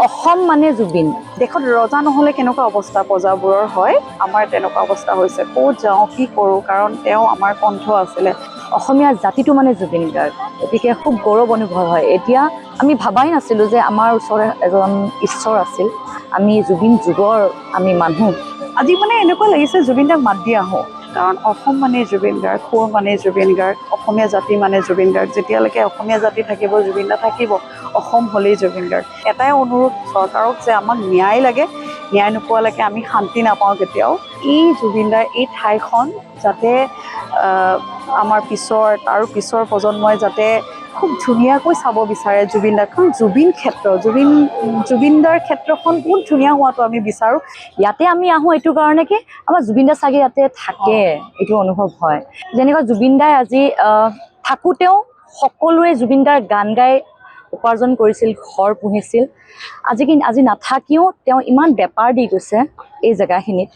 অসম মানে জুবিন। দেশত ৰজা নহ'লে কেনেকুৱা অৱস্থা প্ৰজাবোৰৰ হয়, আমাৰ তেনেকুৱা অৱস্থা হৈছে। ক'ত যাওঁ, কি কৰোঁ, কাৰণ তেওঁ আমাৰ কণ্ঠ আছিলে। অসমীয়া জাতিটো মানে জুবিন গাৰ্গ, গতিকে খুব গৌৰৱ অনুভৱ হয়। এতিয়া আমি ভাবাই নাছিলোঁ যে আমাৰ ওচৰত এজন ঈশ্বৰ আছিল, আমি জুবিন যুগৰ আমি মানুহ। আজি মানে এনেকুৱা লাগিছে জুবিন দাক মাত দি আহোঁ, কাৰণ অসম মানে জুবিন গাৰ্গ, সুৰ মানে জুবিন গাৰ্গ, অসমীয়া জাতি মানে জুবিন গাৰ্গ। যেতিয়ালৈকে অসমীয়া জাতি থাকিব, জুবিন দা থাকিব। অসম হ'লেই জুবিন গাৰ্গ। এটাই অনুৰোধ চৰকাৰক যে আমাক ন্যায় লাগে, ন্যায় নোপোৱালৈকে আমি শান্তি নাপাওঁ কেতিয়াও। এই জুবিন দাৰ এই ঠাইখন যাতে আমাৰ তাৰ পিছৰ প্ৰজন্মই যাতে খুব ধুনীয়াকৈ চাব বিচাৰে জুবিন দাক, কাৰণ জুবিন দাৰ ক্ষেত্ৰখন বহুত ধুনীয়া হোৱাটো আমি বিচাৰোঁ। ইয়াতে আমি আহোঁ এইটো কাৰণে কি আমাৰ জুবিন দা চাগে ইয়াতে থাকে, এইটো অনুভৱ হয়। যেনেকুৱা জুবিন দাই আজি থাকোঁতেও সকলোৱে জুবিন দাৰ গান গাই উপাৰ্জন কৰিছিল, ঘৰ পুহিছিল। আজি নাথাকিও তেওঁ ইমান বেপাৰ দি গৈছে এই জেগাখিনিত,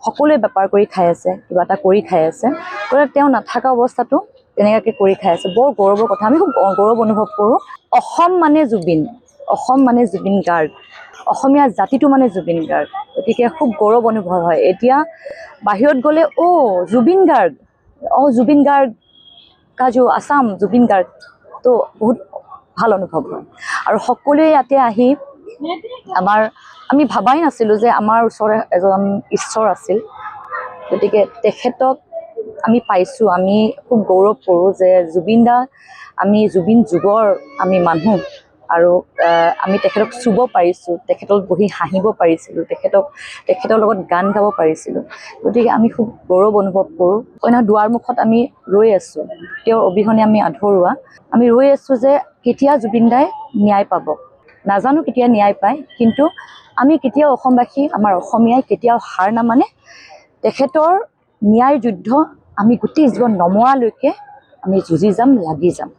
সকলোৱে বেপাৰ কৰি খাই আছে, কিবা এটা কৰি খাই আছে। গতিকে তেওঁ নাথাকা অৱস্থাটো তেনেকুৱাকৈ কৰি খাই আছে। বৰ গৌৰৱৰ কথা, আমি খুব গৌৰৱ অনুভৱ কৰোঁ। অসম মানে জুবিন, অসম মানে জুবিন গাৰ্গ, অসমীয়া জাতিটো মানে জুবিন গাৰ্গ, গতিকে খুব গৌৰৱ অনুভৱ হয়। এতিয়া বাহিৰত গ'লে জুবিন গাৰ্গ, জুবিন গাৰ্গ কা जो আছাম জুবিন গাৰ্গ, তো বহুত ভাল অনুভৱ হয়। আৰু সকলোৱে ইয়াতে আহি আমি ভাবাই নাছিলোঁ যে আমাৰ ওচৰত এজন ঈশ্বৰ আছিল, গতিকে তেখেতক আমি পাইছোঁ। আমি খুব গৌৰৱ কৰোঁ যে আমি জুবিন যুগৰ আমি মানুহ, আৰু আমি তেখেতক চুব পাৰিছোঁ, তেখেতক বহি হাঁহিব পাৰিছিলোঁ, তেখেতৰ লগত গান গাব পাৰিছিলোঁ। গতিকে আমি খুব গৌৰৱ অনুভৱ কৰোঁ। কইনা দুৱাৰ মুখত আমি ৰৈ আছোঁ, তেওঁৰ অবিহনে আমি আধৰুৱা। আমি ৰৈ আছোঁ যে কেতিয়া জুবিন দাই ন্যায় পাব। নাজানো কেতিয়া ন্যায় পায়, কিন্তু আমি কেতিয়াও অসমবাসী, আমাৰ অসমীয়াই কেতিয়াও হাৰ নামানে। তেখেতৰ ন্যায় যুদ্ধ আমি গোটেই জীৱন নমৰালৈকে আমি যুঁজি যাম, লাগি যাম।